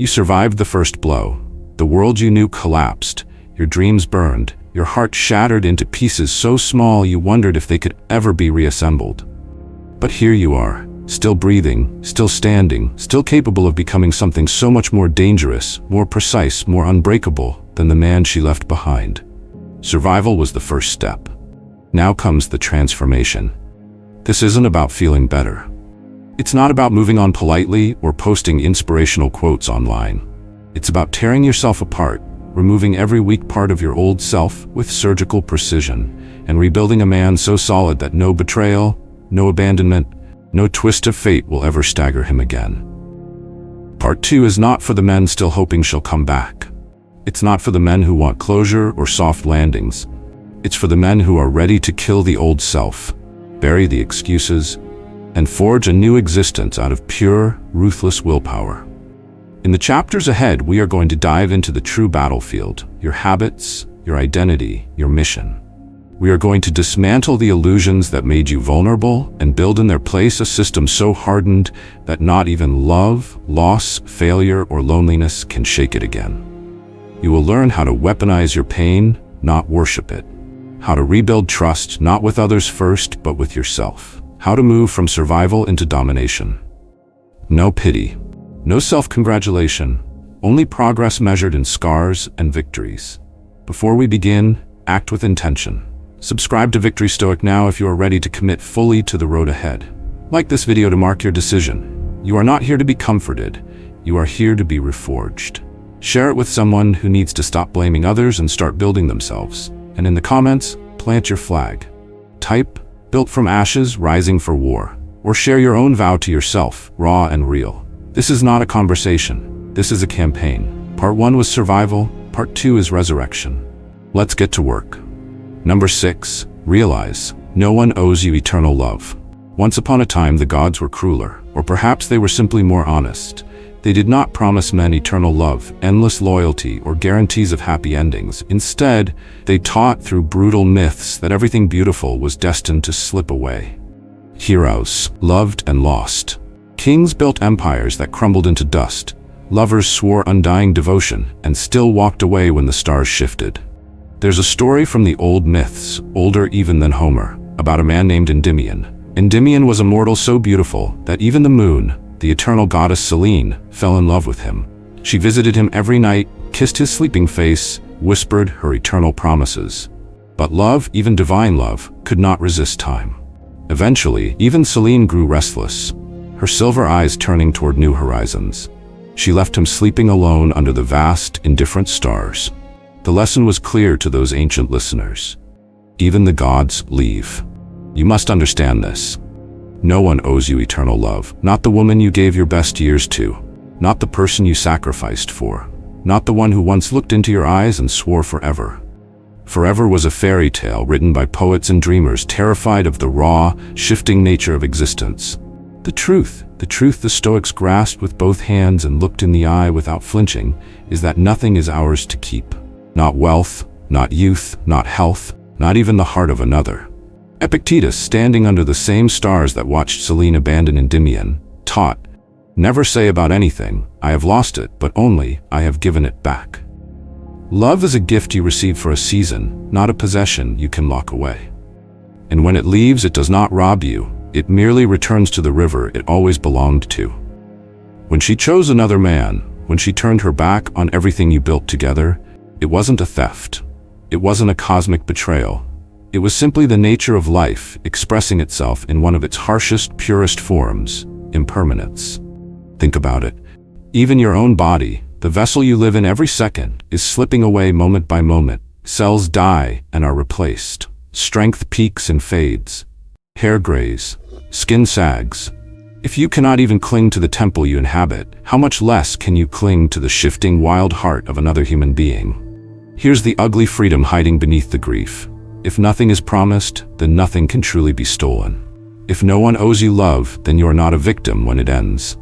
You survived the first blow. The world you knew collapsed. Your dreams burned. Your heart shattered into pieces so small you wondered if they could ever be reassembled. But here you are, still breathing, still standing, still capable of becoming something so much more dangerous, more precise, more unbreakable than the man she left behind. Survival was the first step. Now comes the transformation. This isn't about feeling better. It's not about moving on politely or posting inspirational quotes online. It's about tearing yourself apart, removing every weak part of your old self with surgical precision, and rebuilding a man so solid that no betrayal, no abandonment, no twist of fate will ever stagger him again. Part 2 is not for the men still hoping she'll come back. It's not for the men who want closure or soft landings. It's for the men who are ready to kill the old self, bury the excuses, and forge a new existence out of pure, ruthless willpower. In the chapters ahead, we are going to dive into the true battlefield, your habits, your identity, your mission. We are going to dismantle the illusions that made you vulnerable and build in their place a system so hardened that not even love, loss, failure, or loneliness can shake it again. You will learn how to weaponize your pain, not worship it. How to rebuild trust, not with others first, but with yourself. How to move from survival into domination. No pity. No self-congratulation, only progress measured in scars and victories. Before we begin, act with intention. Subscribe to Victory Stoic now if you are ready to commit fully to the road ahead. Like this video to mark your decision. You are not here to be comforted, you are here to be reforged. Share it with someone who needs to stop blaming others and start building themselves. And in the comments, plant your flag. Type, "Built from ashes, rising for war." Or share your own vow to yourself, raw and real. This is not a conversation. This is a campaign. Part 1 was survival. Part 2 is resurrection. Let's get to work. Number 6. Realize. No one owes you eternal love. Once upon a time, the gods were crueler, or perhaps they were simply more honest. They did not promise men eternal love, endless loyalty, or guarantees of happy endings. Instead, they taught through brutal myths that everything beautiful was destined to slip away. Heroes, loved and lost. Kings built empires that crumbled into dust. Lovers swore undying devotion and still walked away when the stars shifted. There's a story from the old myths, older even than Homer, about a man named Endymion. Endymion was a mortal so beautiful that even the moon, the eternal goddess Selene, fell in love with him. She visited him every night, kissed his sleeping face, whispered her eternal promises. But love, even divine love, could not resist time. Eventually, even Selene grew restless, her silver eyes turning toward new horizons. She left him sleeping alone under the vast, indifferent stars. The lesson was clear to those ancient listeners. Even the gods leave. You must understand this. No one owes you eternal love. Not the woman you gave your best years to. Not the person you sacrificed for. Not the one who once looked into your eyes and swore forever. Forever was a fairy tale written by poets and dreamers terrified of the raw, shifting nature of existence. The truth the Stoics grasped with both hands and looked in the eye without flinching, is that nothing is ours to keep. Not wealth, not youth, not health, not even the heart of another. Epictetus, standing under the same stars that watched Selene abandon Endymion, taught, "Never say about anything, 'I have lost it,' but only, 'I have given it back.'" Love is a gift you receive for a season, not a possession you can lock away. And when it leaves, it does not rob you, it merely returns to the river it always belonged to. When she chose another man, when she turned her back on everything you built together, it wasn't a theft. It wasn't a cosmic betrayal. It was simply the nature of life expressing itself in one of its harshest, purest forms, impermanence. Think about it. Even your own body, the vessel you live in every second, is slipping away moment by moment. Cells die and are replaced. Strength peaks and fades. Hair grays. Skin sags. If you cannot even cling to the temple you inhabit, how much less can you cling to the shifting, wild heart of another human being? Here's the ugly freedom hiding beneath the grief. If nothing is promised, then nothing can truly be stolen. If no one owes you love, then you are not a victim when it ends.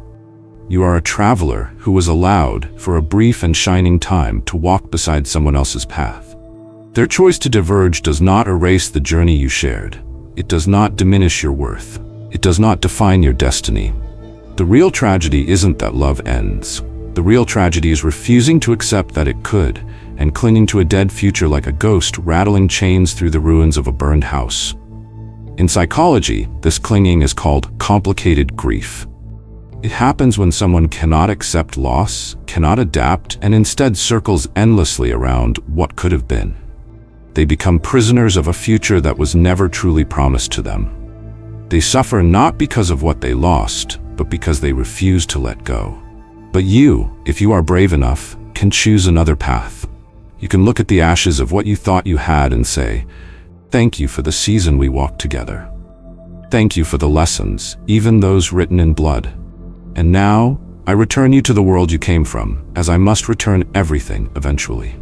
You are a traveler who was allowed, for a brief and shining time, to walk beside someone else's path. Their choice to diverge does not erase the journey you shared. It does not diminish your worth. It does not define your destiny. The real tragedy isn't that love ends. The real tragedy is refusing to accept that it could, and clinging to a dead future like a ghost rattling chains through the ruins of a burned house. In psychology, this clinging is called complicated grief. It happens when someone cannot accept loss, cannot adapt, and instead circles endlessly around what could have been. They become prisoners of a future that was never truly promised to them. They suffer not because of what they lost, but because they refuse to let go. But you, if you are brave enough, can choose another path. You can look at the ashes of what you thought you had and say, "Thank you for the season we walked together. Thank you for the lessons, even those written in blood. And now, I return you to the world you came from, as I must return everything eventually."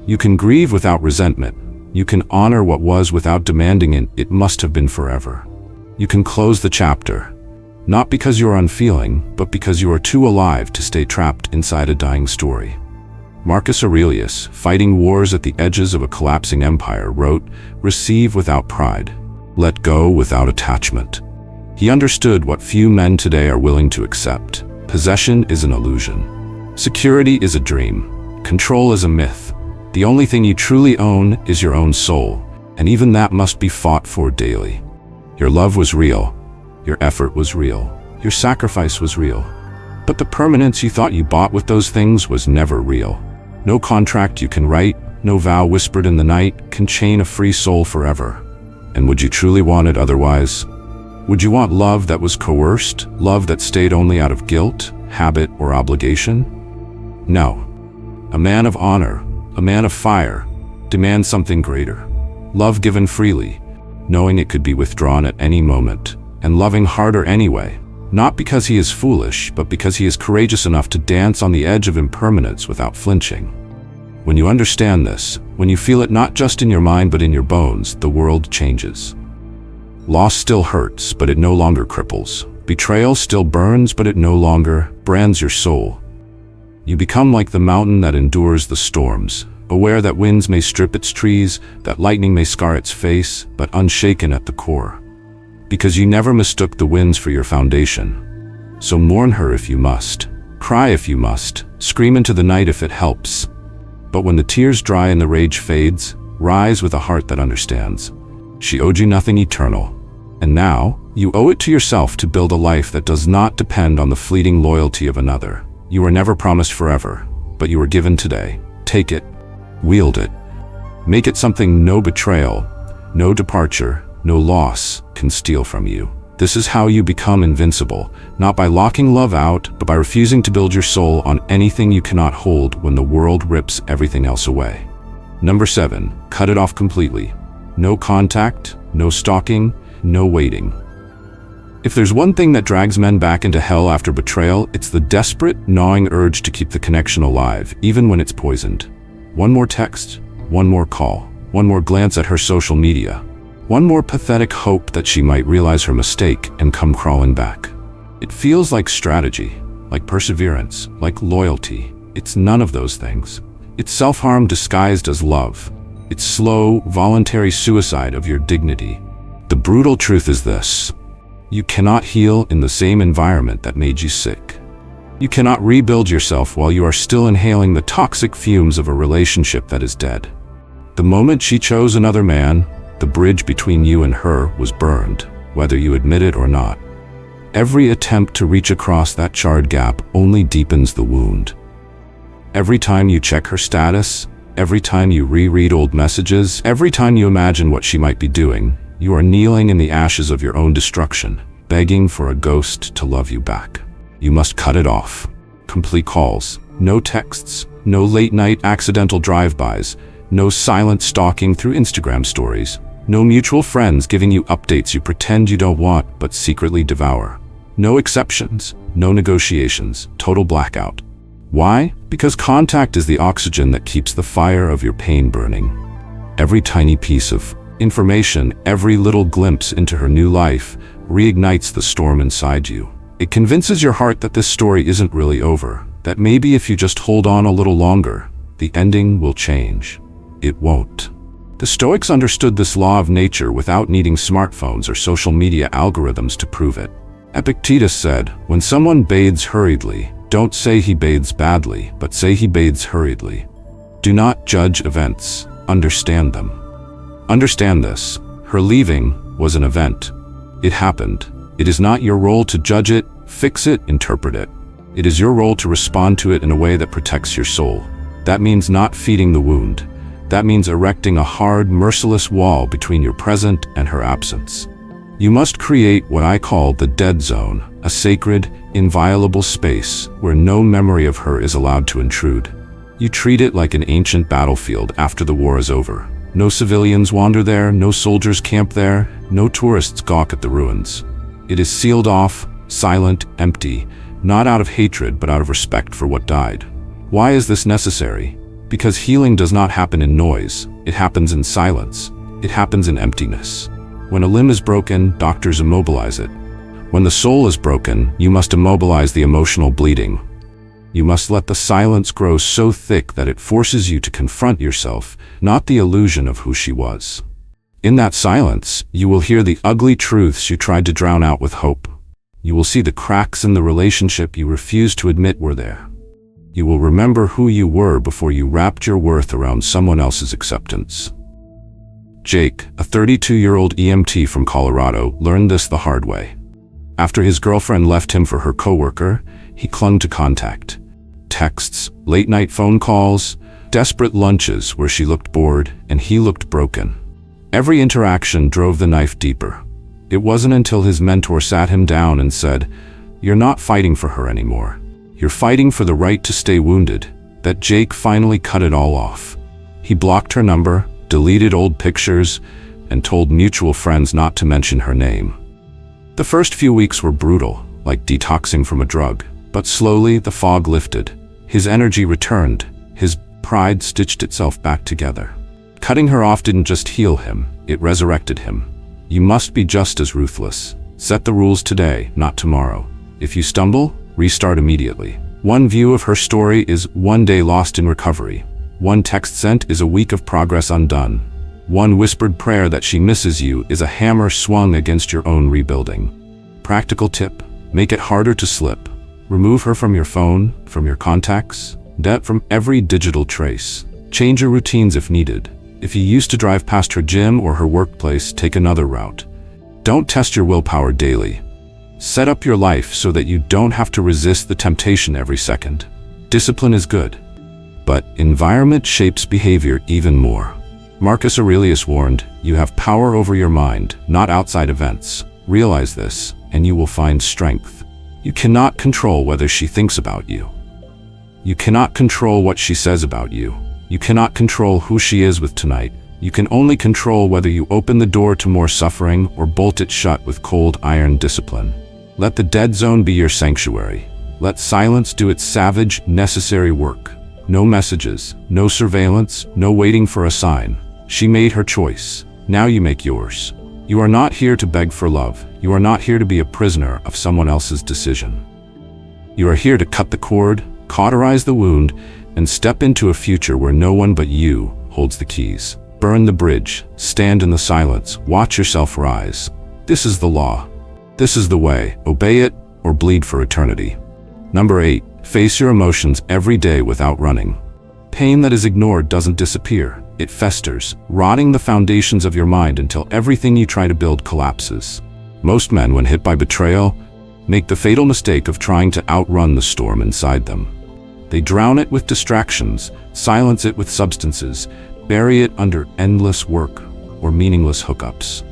You can grieve without resentment. You can honor what was without demanding it must have been forever. You can close the chapter, not because you are unfeeling, but because you are too alive to stay trapped inside a dying story. Marcus Aurelius, fighting wars at the edges of a collapsing empire, wrote, "Receive without pride. Let go without attachment." He understood what few men today are willing to accept. Possession is an illusion. Security is a dream. Control is a myth. The only thing you truly own is your own soul, and even that must be fought for daily. Your love was real. Your effort was real. Your sacrifice was real. But the permanence you thought you bought with those things was never real. No contract you can write, no vow whispered in the night can chain a free soul forever. And would you truly want it otherwise? Would you want love that was coerced, love that stayed only out of guilt, habit, or obligation? No. A man of honor, a man of fire, demands something greater. Love given freely, knowing it could be withdrawn at any moment, and loving harder anyway, not because he is foolish, but because he is courageous enough to dance on the edge of impermanence without flinching. When you understand this, when you feel it not just in your mind but in your bones, the world changes. Loss still hurts, but it no longer cripples. Betrayal still burns, but it no longer brands your soul. You become like the mountain that endures the storms, aware that winds may strip its trees, that lightning may scar its face, but unshaken at the core. Because you never mistook the winds for your foundation. So mourn her if you must, cry if you must, scream into the night if it helps. But when the tears dry and the rage fades, rise with a heart that understands. She owed you nothing eternal. And now, you owe it to yourself to build a life that does not depend on the fleeting loyalty of another. You were never promised forever, but you were given today. Take it, wield it. Make it something no betrayal, no departure, no loss can steal from you. This is how you become invincible, not by locking love out, but by refusing to build your soul on anything you cannot hold when the world rips everything else away. Number 7, cut it off completely. No contact, no stalking, no waiting. If there's one thing that drags men back into hell after betrayal, it's the desperate, gnawing urge to keep the connection alive, even when it's poisoned. One more text, one more call, one more glance at her social media, one more pathetic hope that she might realize her mistake and come crawling back. It feels like strategy, like perseverance, like loyalty. It's none of those things. It's self-harm disguised as love. It's slow, voluntary suicide of your dignity. The brutal truth is this: you cannot heal in the same environment that made you sick. You cannot rebuild yourself while you are still inhaling the toxic fumes of a relationship that is dead. The moment she chose another man, the bridge between you and her was burned, whether you admit it or not. Every attempt to reach across that charred gap only deepens the wound. Every time you check her status, every time you reread old messages, every time you imagine what she might be doing, you are kneeling in the ashes of your own destruction, begging for a ghost to love you back. You must cut it off. Complete calls, no texts, no late-night accidental drive-bys, no silent stalking through Instagram stories, no mutual friends giving you updates you pretend you don't want but secretly devour. No exceptions, no negotiations, total blackout. Why? Because contact is the oxygen that keeps the fire of your pain burning. Every tiny piece of information, every little glimpse into her new life, reignites the storm inside you. It convinces your heart that this story isn't really over, that maybe if you just hold on a little longer, the ending will change. It won't. The Stoics understood this law of nature without needing smartphones or social media algorithms to prove it. Epictetus said, "When someone bathes hurriedly, Don't say he bathes badly, but say he bathes hurriedly. Do not judge events, understand them. Understand this: her leaving was an event. It happened. It is not your role to judge it, fix it, interpret it. It is your role to respond to it in a way that protects your soul. That means not feeding the wound. That means erecting a hard, merciless wall between your present and her absence. You must create what I call the dead zone, a sacred, inviolable space where no memory of her is allowed to intrude. You treat it like an ancient battlefield after the war is over. No civilians wander there, no soldiers camp there, no tourists gawk at the ruins. It is sealed off, silent, empty, not out of hatred but out of respect for what died. Why is this necessary? Because healing does not happen in noise. It happens in silence. It happens in emptiness. When a limb is broken, doctors immobilize it. When the soul is broken, you must immobilize the emotional bleeding. You must let the silence grow so thick that it forces you to confront yourself, not the illusion of who she was. In that silence, you will hear the ugly truths you tried to drown out with hope. You will see the cracks in the relationship you refused to admit were there. You will remember who you were before you wrapped your worth around someone else's acceptance. Jake, a 32-year-old EMT from Colorado, learned this the hard way. After his girlfriend left him for her coworker, he clung to contact. Texts, late-night phone calls, desperate lunches where she looked bored and he looked broken. Every interaction drove the knife deeper. It wasn't until his mentor sat him down and said, "You're not fighting for her anymore. You're fighting for the right to stay wounded," that Jake finally cut it all off. He blocked her number, deleted old pictures, and told mutual friends not to mention her name. The first few weeks were brutal, like detoxing from a drug, but slowly the fog lifted. His energy returned. His pride stitched itself back together. Cutting her off didn't just heal him, it resurrected him. You must be just as ruthless. Set the rules today, not tomorrow. If you stumble, restart immediately. One view of her story is one day lost in recovery. One text sent is a week of progress undone. One whispered prayer that she misses you is a hammer swung against your own rebuilding. Practical tip: make it harder to slip. Remove her from your phone, from your contacts, from every digital trace. Change your routines if needed. If you used to drive past her gym or her workplace, take another route. Don't test your willpower daily. Set up your life so that you don't have to resist the temptation every second. Discipline is good, but environment shapes behavior even more. Marcus Aurelius warned, "You have power over your mind, not outside events." Realize this, and you will find strength. You cannot control whether she thinks about you. You cannot control what she says about you. You cannot control who she is with tonight. You can only control whether you open the door to more suffering or bolt it shut with cold iron discipline. Let the dead zone be your sanctuary. Let silence do its savage, necessary work. No messages, no surveillance, no waiting for a sign. She made her choice. Now you make yours. You are not here to beg for love. You are not here to be a prisoner of someone else's decision. You are here to cut the cord, cauterize the wound, and step into a future where no one but you holds the keys. Burn the bridge, stand in the silence, watch yourself rise. This is the law. This is the way. Obey it or bleed for eternity. Number 8, face your emotions every day without running. Pain that is ignored doesn't disappear. It festers, rotting the foundations of your mind until everything you try to build collapses. Most men, when hit by betrayal, make the fatal mistake of trying to outrun the storm inside them. They drown it with distractions, silence it with substances, bury it under endless work or meaningless hookups.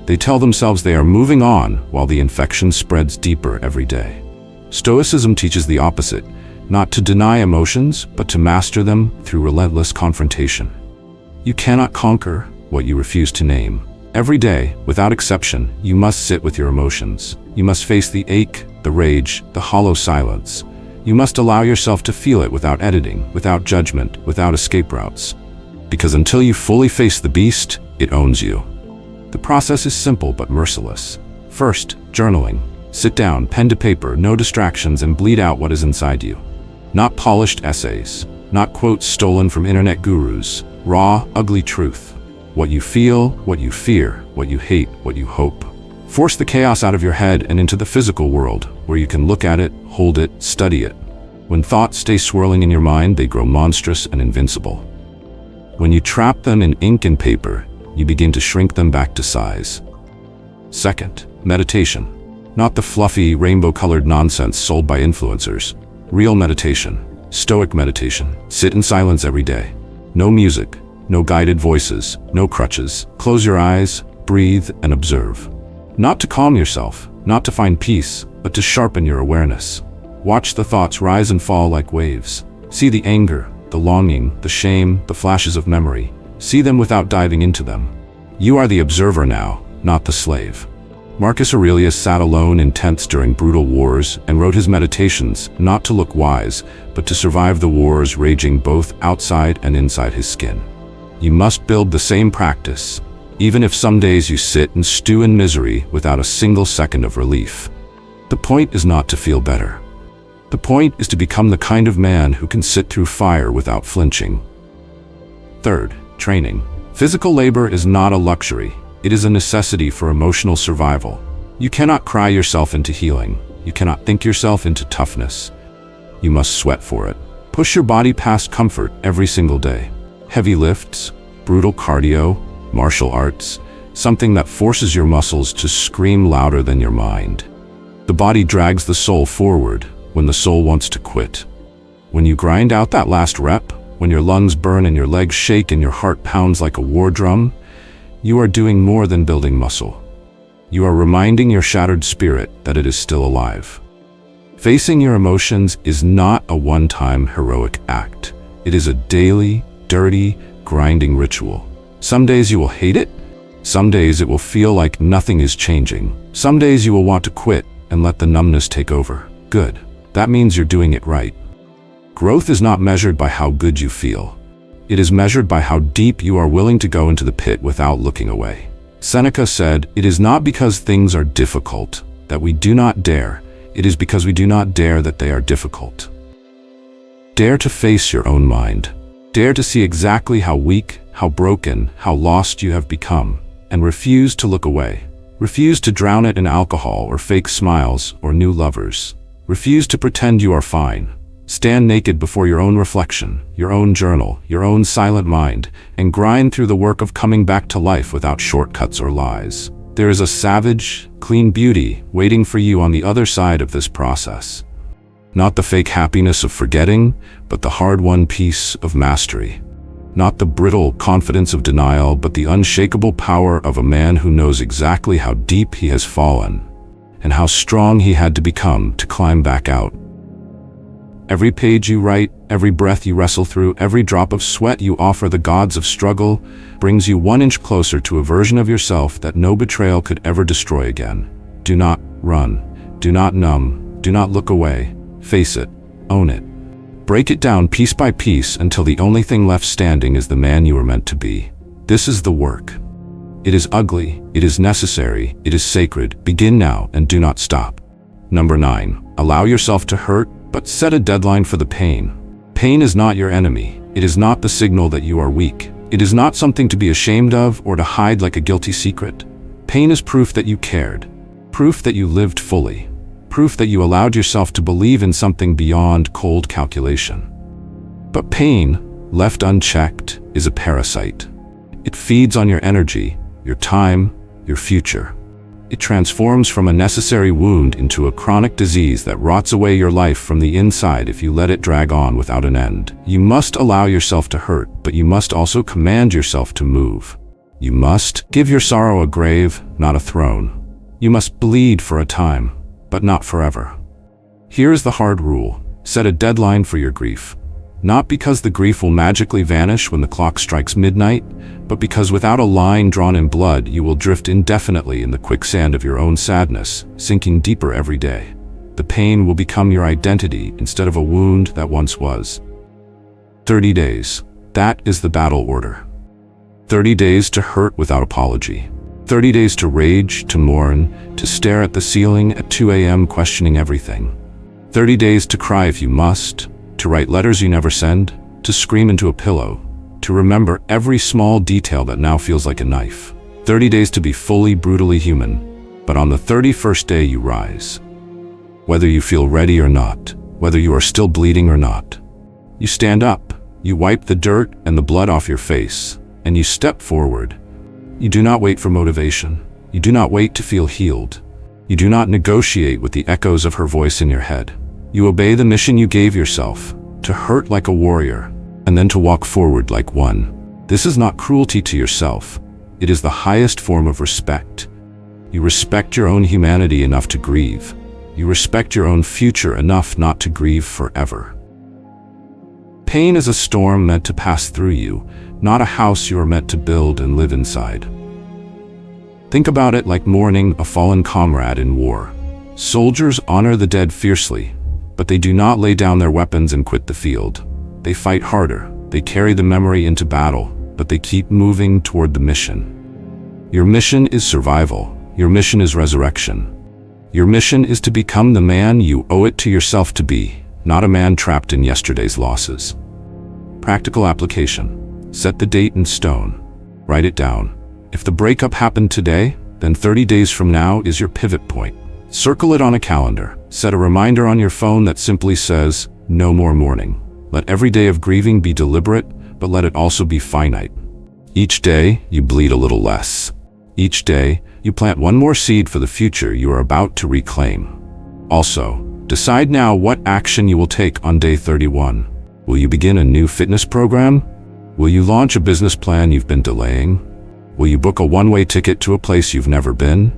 They tell themselves they are moving on while the infection spreads deeper every day. Stoicism teaches the opposite, not to deny emotions, but to master them through relentless confrontation. You cannot conquer what you refuse to name. Every day, without exception, you must sit with your emotions. You must face the ache, the rage, the hollow silence. You must allow yourself to feel it without editing, without judgment, without escape routes. Because until you fully face the beast, it owns you. The process is simple but merciless. First, journaling. Sit down, pen to paper, no distractions, and bleed out what is inside you. Not polished essays, not quotes stolen from internet gurus. Raw, ugly truth. What you feel, what you fear, what you hate, what you hope. Force the chaos out of your head and into the physical world, where you can look at it, hold it, study it. When thoughts stay swirling in your mind, they grow monstrous and invincible. When you trap them in ink and paper, you begin to shrink them back to size. Second, meditation. Not the fluffy, rainbow-colored nonsense sold by influencers. Real meditation. Stoic meditation. Sit in silence every day. No music, no guided voices, no crutches. Close your eyes, breathe, and observe. Not to calm yourself, not to find peace, but to sharpen your awareness. Watch the thoughts rise and fall like waves. See the anger, the longing, the shame, the flashes of memory. See them without diving into them. You are the observer now, not the slave. Marcus Aurelius sat alone in tents during brutal wars and wrote his meditations not to look wise, but to survive the wars raging both outside and inside his skin. You must build the same practice, even if some days you sit and stew in misery without a single second of relief. The point is not to feel better. The point is to become the kind of man who can sit through fire without flinching. Third, training. Physical labor is not a luxury. It is a necessity for emotional survival. You cannot cry yourself into healing. You cannot think yourself into toughness. You must sweat for it. Push your body past comfort every single day. Heavy lifts, brutal cardio, martial arts, something that forces your muscles to scream louder than your mind. The body drags the soul forward when the soul wants to quit. When you grind out that last rep, when your lungs burn and your legs shake and your heart pounds like a war drum, you are doing more than building muscle. You are reminding your shattered spirit that it is still alive. Facing your emotions is not a one-time heroic act. It is a daily, dirty, grinding ritual. Some days you will hate it. Some days it will feel like nothing is changing. Some days you will want to quit and let the numbness take over. Good. That means you're doing it right. Growth is not measured by how good you feel. It is measured by how deep you are willing to go into the pit without looking away. Seneca said, "It is not because things are difficult that we do not dare. It is because we do not dare that they are difficult." Dare to face your own mind. Dare to see exactly how weak, how broken, how lost you have become, and refuse to look away. Refuse to drown it in alcohol or fake smiles or new lovers. Refuse to pretend you are fine. Stand naked before your own reflection, your own journal, your own silent mind, and grind through the work of coming back to life without shortcuts or lies. There is a savage, clean beauty waiting for you on the other side of this process. Not the fake happiness of forgetting, but the hard-won peace of mastery. Not the brittle confidence of denial, but the unshakable power of a man who knows exactly how deep he has fallen, and how strong he had to become to climb back out. Every page you write, every breath you wrestle through, every drop of sweat you offer the gods of struggle brings you 1 inch closer to a version of yourself that no betrayal could ever destroy again. Do not run. Do not numb. Do not look away. Face it. Own it. Break it down piece by piece until the only thing left standing is the man you were meant to be. This is the work. It is ugly. It is necessary. It is sacred. Begin now and do not stop. Number 9. Allow yourself to hurt, but set a deadline for the pain. Pain is not your enemy. It is not the signal that you are weak. It is not something to be ashamed of or to hide like a guilty secret. Pain is proof that you cared. Proof that you lived fully. Proof that you allowed yourself to believe in something beyond cold calculation. But pain, left unchecked, is a parasite. It feeds on your energy, your time, your future. It transforms from a necessary wound into a chronic disease that rots away your life from the inside if you let it drag on without an end. You must allow yourself to hurt, but you must also command yourself to move. You must give your sorrow a grave, not a throne. You must bleed for a time, but not forever. Here is the hard rule. Set a deadline for your grief. Not because the grief will magically vanish when the clock strikes midnight, but because without a line drawn in blood, you will drift indefinitely in the quicksand of your own sadness, sinking deeper every day. The pain will become your identity instead of a wound that once was. 30 days. That is the battle order. 30 days to hurt without apology. 30 days to rage, to mourn, to stare at the ceiling at 2 a.m. questioning everything. 30 days to cry if you must, to write letters you never send, to scream into a pillow, to remember every small detail that now feels like a knife. 30 days to be fully, brutally human. But on the 31st day you rise. Whether you feel ready or not, whether you are still bleeding or not. You stand up, you wipe the dirt and the blood off your face, and you step forward. You do not wait for motivation. You do not wait to feel healed. You do not negotiate with the echoes of her voice in your head. You obey the mission you gave yourself, to hurt like a warrior, and then to walk forward like one. This is not cruelty to yourself. It is the highest form of respect. You respect your own humanity enough to grieve. You respect your own future enough not to grieve forever. Pain is a storm meant to pass through you, not a house you are meant to build and live inside. Think about it like mourning a fallen comrade in war. Soldiers honor the dead fiercely, but they do not lay down their weapons and quit the field. They fight harder. They carry the memory into battle, but they keep moving toward the mission. Your mission is survival. Your mission is resurrection. Your mission is to become the man you owe it to yourself to be, not a man trapped in yesterday's losses. Practical application. Set the date in stone. Write it down. If the breakup happened today, then 30 days from now is your pivot point. Circle it on a calendar. Set a reminder on your phone that simply says, "No more mourning." Let every day of grieving be deliberate, but let it also be finite. Each day, you bleed a little less. Each day, you plant one more seed for the future you are about to reclaim. Also, decide now what action you will take on day 31. Will you begin a new fitness program? Will you launch a business plan you've been delaying? Will you book a one-way ticket to a place you've never been?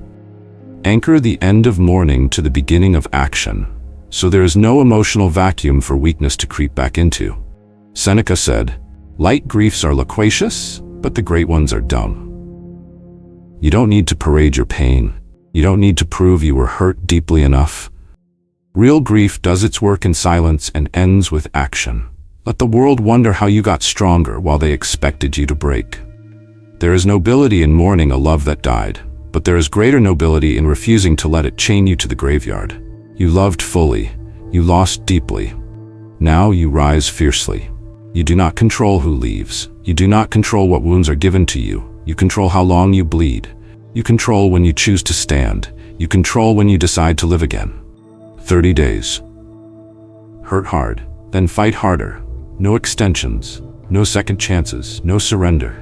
Anchor the end of mourning to the beginning of action, so there is no emotional vacuum for weakness to creep back into. Seneca said, "Light griefs are loquacious, but the great ones are dumb." You don't need to parade your pain. You don't need to prove you were hurt deeply enough. Real grief does its work in silence and ends with action. Let the world wonder how you got stronger while they expected you to break. There is nobility in mourning a love that died, but there is greater nobility in refusing to let it chain you to the graveyard. You loved fully. You lost deeply. Now you rise fiercely. You do not control who leaves. You do not control what wounds are given to you. You control how long you bleed. You control when you choose to stand. You control when you decide to live again. 30 days. Hurt hard, then fight harder. No extensions, no second chances, no surrender.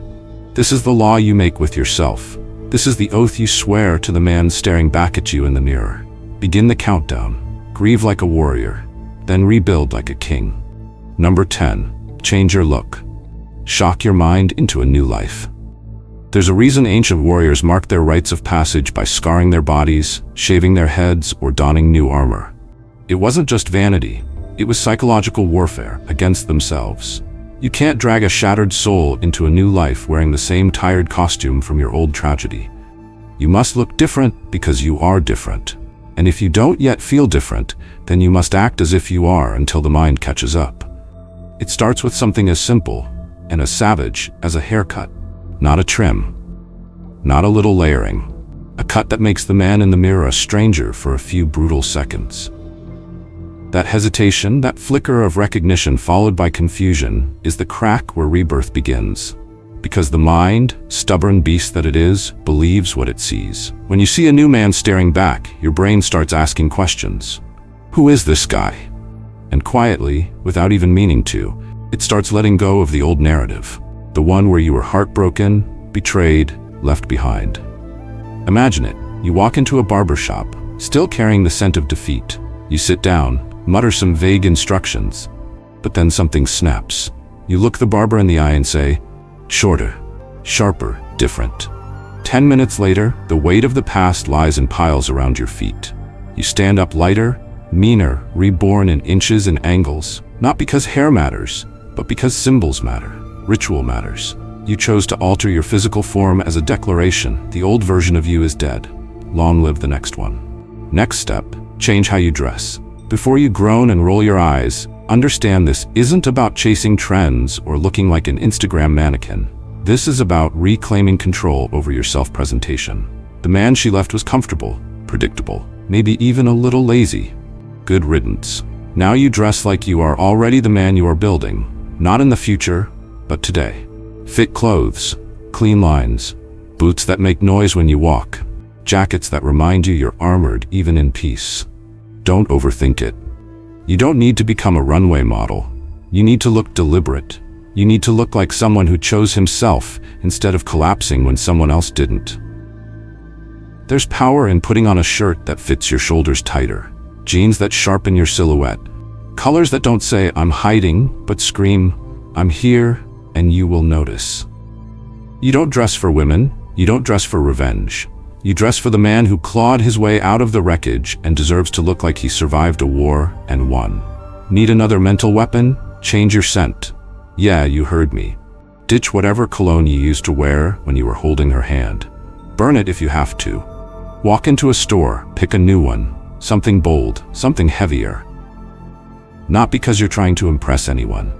This is the law you make with yourself. This is the oath you swear to the man staring back at you in the mirror. Begin the countdown. Grieve like a warrior, then rebuild like a king. Number 10. Change your look. Shock your mind into a new life. There's a reason ancient warriors marked their rites of passage by scarring their bodies, shaving their heads, or donning new armor. It wasn't just vanity. It was psychological warfare against themselves. You can't drag a shattered soul into a new life wearing the same tired costume from your old tragedy. You must look different because you are different. And if you don't yet feel different, then you must act as if you are until the mind catches up. It starts with something as simple and as savage as a haircut. Not a trim. Not a little layering. A cut that makes the man in the mirror a stranger for a few brutal seconds. That hesitation, that flicker of recognition followed by confusion, is the crack where rebirth begins. Because the mind, stubborn beast that it is, believes what it sees. When you see a new man staring back, your brain starts asking questions. Who is this guy? And quietly, without even meaning to, it starts letting go of the old narrative. The one where you were heartbroken, betrayed, left behind. Imagine it. You walk into a barber shop, still carrying the scent of defeat. You sit down, mutter some vague instructions, but then something snaps. You look the barber in the eye and say, "Shorter, sharper, different." 10 minutes later, the weight of the past lies in piles around your feet. You stand up lighter, meaner, reborn in inches and angles, not because hair matters, but because symbols matter, ritual matters. You chose to alter your physical form as a declaration. The old version of you is dead. Long live the next one. Next step, change how you dress. Before you groan and roll your eyes, understand this isn't about chasing trends or looking like an Instagram mannequin. This is about reclaiming control over your self-presentation. The man she left was comfortable, predictable, maybe even a little lazy. Good riddance. Now you dress like you are already the man you are building, not in the future, but today. Fit clothes, clean lines, boots that make noise when you walk, Jackets that remind you you're armored even in peace. Don't overthink it. You don't need to become a runway model. You need to look deliberate. You need to look like someone who chose himself instead of collapsing when someone else didn't. There's power in putting on a shirt that fits your shoulders tighter, jeans that sharpen your silhouette, colors that don't say "I'm hiding," but scream "I'm here," and you will notice. You don't dress for women. You don't dress for revenge. You dress for the man who clawed his way out of the wreckage and deserves to look like he survived a war and won. Need another mental weapon? Change your scent. Yeah, you heard me. Ditch whatever cologne you used to wear when you were holding her hand. Burn it if you have to. Walk into a store, pick a new one. Something bold, something heavier. Not because you're trying to impress anyone.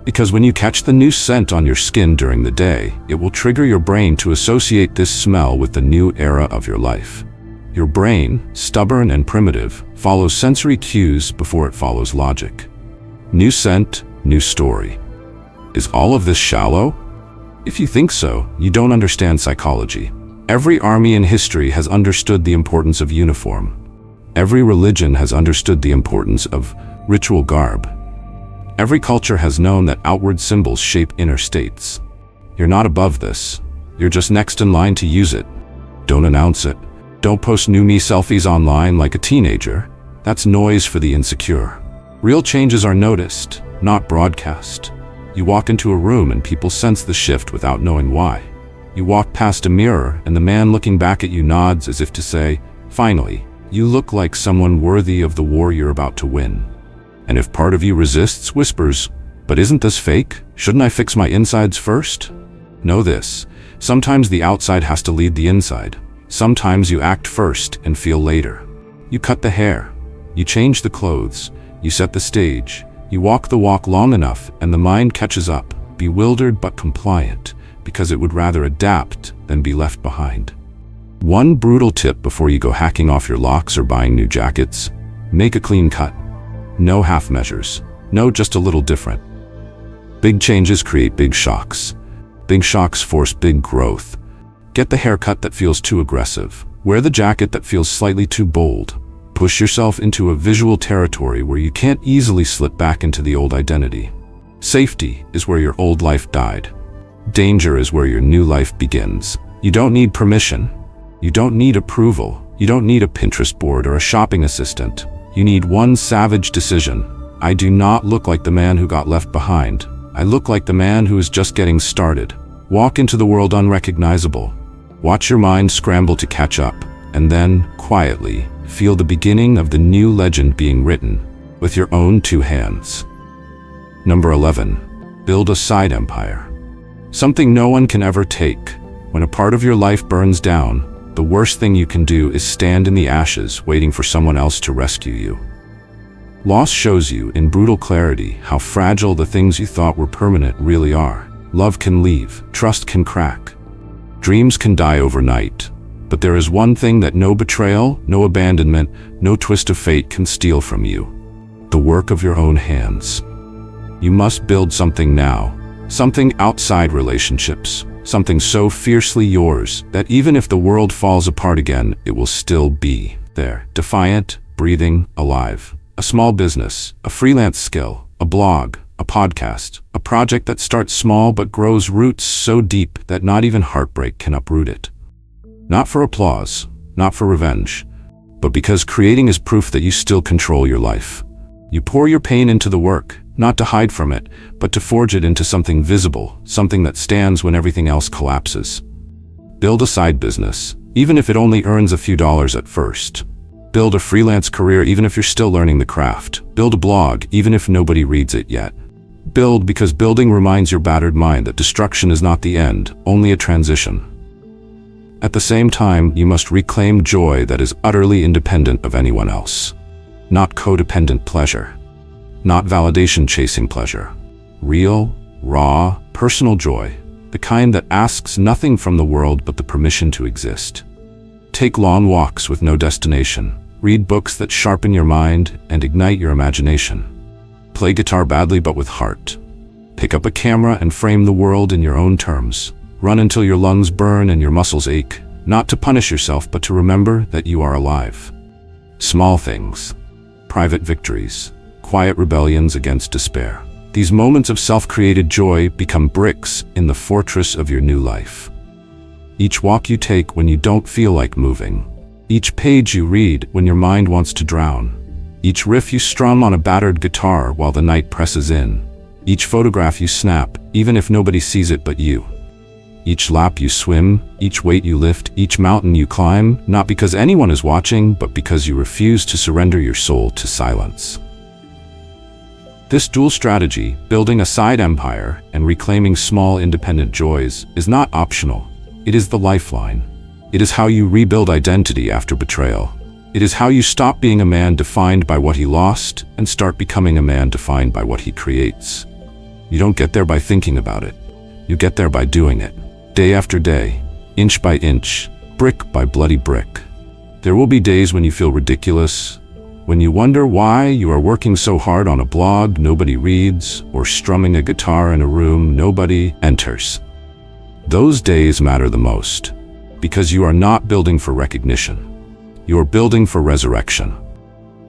Because when you catch the new scent on your skin during the day, it will trigger your brain to associate this smell with the new era of your life. Your brain, stubborn and primitive, follows sensory cues before it follows logic. New scent, new story. Is all of this shallow? If you think so, you don't understand psychology. Every army in history has understood the importance of uniform. Every religion has understood the importance of ritual garb. Every culture has known that outward symbols shape inner states. You're not above this. You're just next in line to use it. Don't announce it. Don't post new me selfies online like a teenager. That's noise for the insecure. Real changes are noticed, not broadcast. You walk into a room and people sense the shift without knowing why. You walk past a mirror and the man looking back at you nods as if to say, "Finally, you look like someone worthy of the war you're about to win." And if part of you resists, whispers, "But isn't this fake? Shouldn't I fix my insides first?" Know this, sometimes the outside has to lead the inside. Sometimes you act first and feel later. You cut the hair, you change the clothes, you set the stage, you walk the walk long enough and the mind catches up, bewildered but compliant, because it would rather adapt than be left behind. One brutal tip before you go hacking off your locks or buying new jackets: make a clean cut. No half measures. No, just a little different. Big changes create big shocks. Big shocks force big growth. Get the haircut that feels too aggressive. Wear the jacket that feels slightly too bold. Push yourself into a visual territory where you can't easily slip back into the old identity. Safety is where your old life died. Danger is where your new life begins. You don't need permission. You don't need approval. You don't need a Pinterest board or a shopping assistant. You need one savage decision. I do not look like the man who got left behind. I look like the man who is just getting started. Walk into the world unrecognizable. Watch your mind scramble to catch up, and then, quietly, feel the beginning of the new legend being written, with your own two hands. Number 11. Build a side empire. Something no one can ever take. When a part of your life burns down, the worst thing you can do is stand in the ashes waiting for someone else to rescue you. Loss shows you in brutal clarity how fragile the things you thought were permanent really are. Love can leave, trust can crack. Dreams can die overnight. But there is one thing that no betrayal, no abandonment, no twist of fate can steal from you: the work of your own hands. You must build something now, something outside relationships. Something so fiercely yours that even if the world falls apart again, it will still be there, defiant, breathing, alive. A small business, a freelance skill, a blog, a podcast, a project that starts small but grows roots so deep that not even heartbreak can uproot it. Not for applause, not for revenge, but because creating is proof that you still control your life. You pour your pain into the work, not to hide from it, but to forge it into something visible, something that stands when everything else collapses. Build a side business, even if it only earns a few dollars at first. Build a freelance career even if you're still learning the craft. Build a blog even if nobody reads it yet. Build because building reminds your battered mind that destruction is not the end, only a transition. At the same time, you must reclaim joy that is utterly independent of anyone else. Not codependent pleasure. Not validation-chasing pleasure. Real, raw, personal joy. The kind that asks nothing from the world but the permission to exist. Take long walks with no destination. Read books that sharpen your mind and ignite your imagination. Play guitar badly but with heart. Pick up a camera and frame the world in your own terms. Run until your lungs burn and your muscles ache. not to punish yourself, but to remember that you are alive. Small things, private victories, quiet rebellions against despair. These moments of self-created joy become bricks in the fortress of your new life. Each walk you take when you don't feel like moving. Each page you read when your mind wants to drown. Each riff you strum on a battered guitar while the night presses in. Each photograph you snap, even if nobody sees it but you. Each lap you swim, each weight you lift, each mountain you climb, not because anyone is watching, but because you refuse to surrender your soul to silence. This dual strategy, building a side empire and reclaiming small independent joys, is not optional. It is the lifeline. It is how you rebuild identity after betrayal. It is how you stop being a man defined by what he lost and start becoming a man defined by what he creates. You don't get there by thinking about it. You get there by doing it. Day after day, inch by inch, brick by bloody brick. There will be days when you feel ridiculous, when you wonder why you are working so hard on a blog nobody reads, or strumming a guitar in a room nobody enters. Those days matter the most, because you are not building for recognition. You are building for resurrection.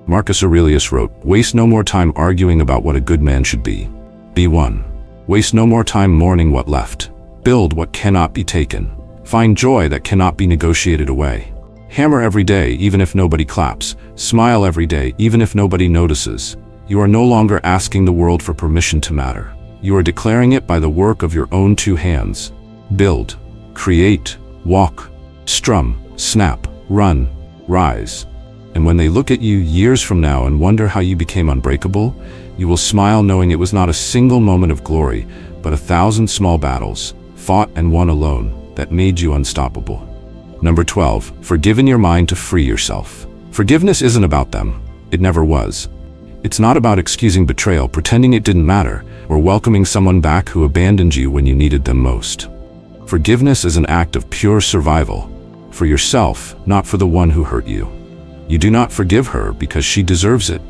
Marcus Aurelius wrote, "Waste no more time arguing about what a good man should be. Be one. Waste no more time mourning what left. Build what cannot be taken. Find joy that cannot be negotiated away. Hammer every day, even if nobody claps. Smile every day, even if nobody notices. You are no longer asking the world for permission to matter. You are declaring it by the work of your own two hands. Build, create, walk, strum, snap, run, rise. And when they look at you years from now and wonder how you became unbreakable, you will smile knowing it was not a single moment of glory, but 1,000 small battles, fought and won alone, that made you unstoppable." Number 12, forgive in your mind to free yourself. Forgiveness isn't about them. It never was. It's not about excusing betrayal, pretending it didn't matter, or welcoming someone back who abandoned you when you needed them most. Forgiveness is an act of pure survival, for yourself, not for the one who hurt you. You do not forgive her because she deserves it.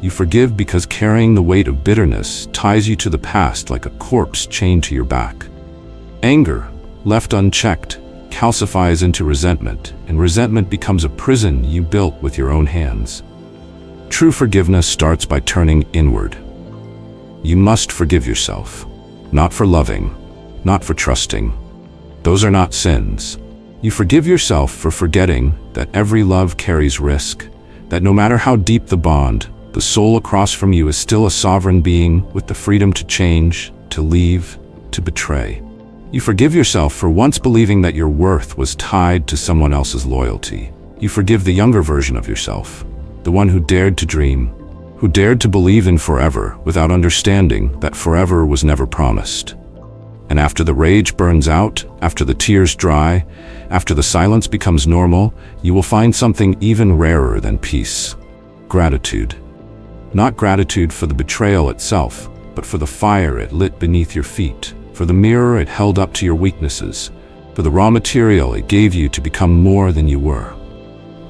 You forgive because carrying the weight of bitterness ties you to the past like a corpse chained to your back. Anger, left unchecked, calcifies into resentment, and resentment becomes a prison you built with your own hands. True forgiveness starts by turning inward. You must forgive yourself, not for loving, not for trusting. Those are not sins. You forgive yourself for forgetting that every love carries risk, that no matter how deep the bond, the soul across from you is still a sovereign being with the freedom to change, to leave, to betray. You forgive yourself for once believing that your worth was tied to someone else's loyalty. You forgive the younger version of yourself, the one who dared to dream, who dared to believe in forever without understanding that forever was never promised. And after the rage burns out, after the tears dry, after the silence becomes normal, you will find something even rarer than peace. Gratitude. Not gratitude for the betrayal itself, but for the fire it lit beneath your feet, for the mirror it held up to your weaknesses, for the raw material it gave you to become more than you were.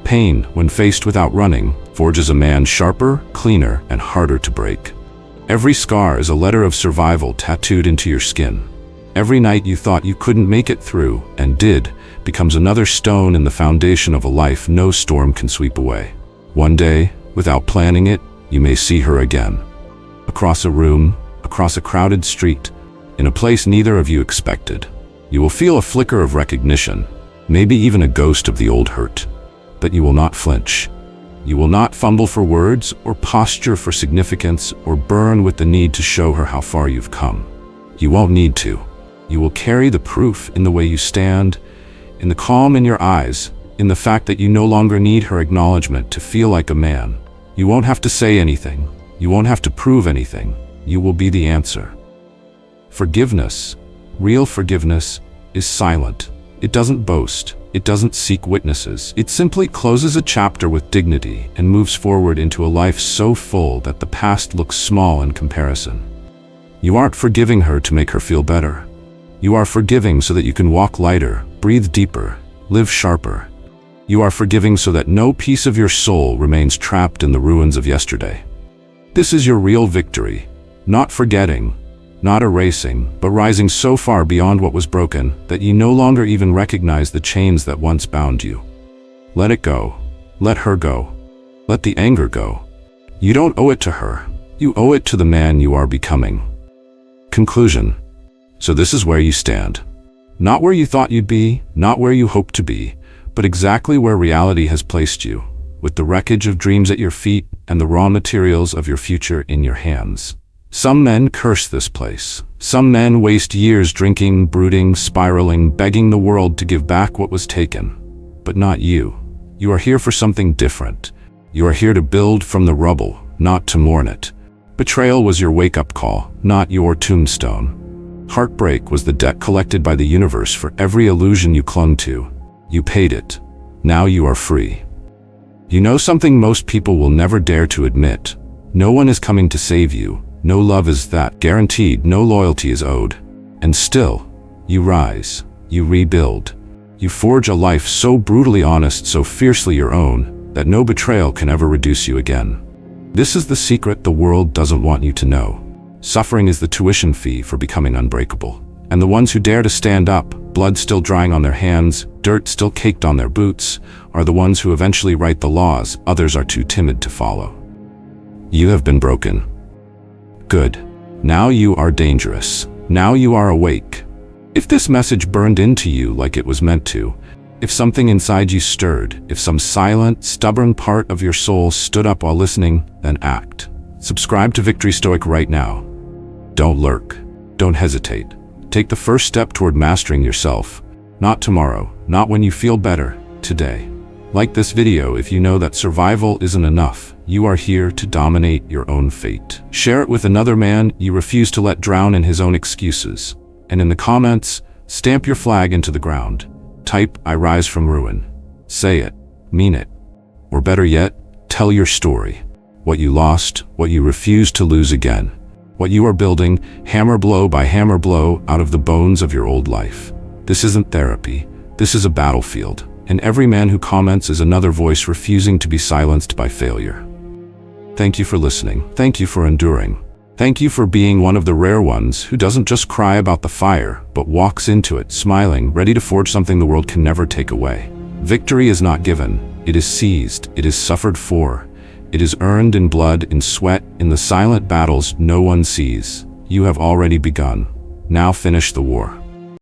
Pain, when faced with outrunning, forges a man sharper, cleaner, and harder to break. Every scar is a letter of survival tattooed into your skin. Every night you thought you couldn't make it through, and did, becomes another stone in the foundation of a life no storm can sweep away. One day, without planning it, you may see her again. Across a room, across a crowded street, in a place neither of you expected. You will feel a flicker of recognition, maybe even a ghost of the old hurt. But you will not flinch. You will not fumble for words, or posture for significance, or burn with the need to show her how far you've come. You won't need to. You will carry the proof in the way you stand, in the calm in your eyes, in the fact that you no longer need her acknowledgement to feel like a man. You won't have to say anything. You won't have to prove anything. You will be the answer. Forgiveness, real forgiveness, is silent. It doesn't boast. It doesn't seek witnesses. It simply closes a chapter with dignity and moves forward into a life so full that the past looks small in comparison. You aren't forgiving her to make her feel better. You are forgiving so that you can walk lighter, breathe deeper, live sharper. You are forgiving so that no piece of your soul remains trapped in the ruins of yesterday. This is your real victory, not forgetting, not erasing, but rising so far beyond what was broken that you no longer even recognize the chains that once bound you. Let it go. Let her go. Let the anger go. You don't owe it to her. You owe it to the man you are becoming. Conclusion. So this is where you stand. Not where you thought you'd be, not where you hoped to be, but exactly where reality has placed you, with the wreckage of dreams at your feet and the raw materials of your future in your hands. Some men curse this place. Some men waste years drinking, brooding, spiraling, begging the world to give back what was taken. But not you. You are here for something different. You are here to build from the rubble, not to mourn it. Betrayal was your wake-up call, not your tombstone. Heartbreak was the debt collected by the universe for every illusion you clung to. You paid it. Now you are free. You know something most people will never dare to admit. No one is coming to save you. No love is that guaranteed, no loyalty is owed. And still, you rise, you rebuild. You forge a life so brutally honest, so fiercely your own, that no betrayal can ever reduce you again. This is the secret the world doesn't want you to know. Suffering is the tuition fee for becoming unbreakable. And the ones who dare to stand up, blood still drying on their hands, dirt still caked on their boots, are the ones who eventually write the laws others are too timid to follow. You have been broken. Good. Now you are dangerous. Now you are awake. If this message burned into you like it was meant to, if something inside you stirred, if some silent, stubborn part of your soul stood up while listening, then act. Subscribe to Victory Stoic right now. Don't lurk. Don't hesitate. Take the first step toward mastering yourself. Not tomorrow, not when you feel better, today. Like this video if you know that survival isn't enough. You are here to dominate your own fate. Share it with another man you refuse to let drown in his own excuses. And in the comments, stamp your flag into the ground. Type, "I rise from ruin." Say it. Mean it. Or better yet, tell your story. What you lost, what you refuse to lose again. What you are building, hammer blow by hammer blow, out of the bones of your old life. This isn't therapy. This is a battlefield. And every man who comments is another voice refusing to be silenced by failure. Thank you for listening. Thank you for enduring. Thank you for being one of the rare ones who doesn't just cry about the fire, but walks into it, smiling, ready to forge something the world can never take away. Victory is not given. It is seized. It is suffered for. It is earned in blood, in sweat, in the silent battles no one sees. You have already begun. Now finish the war.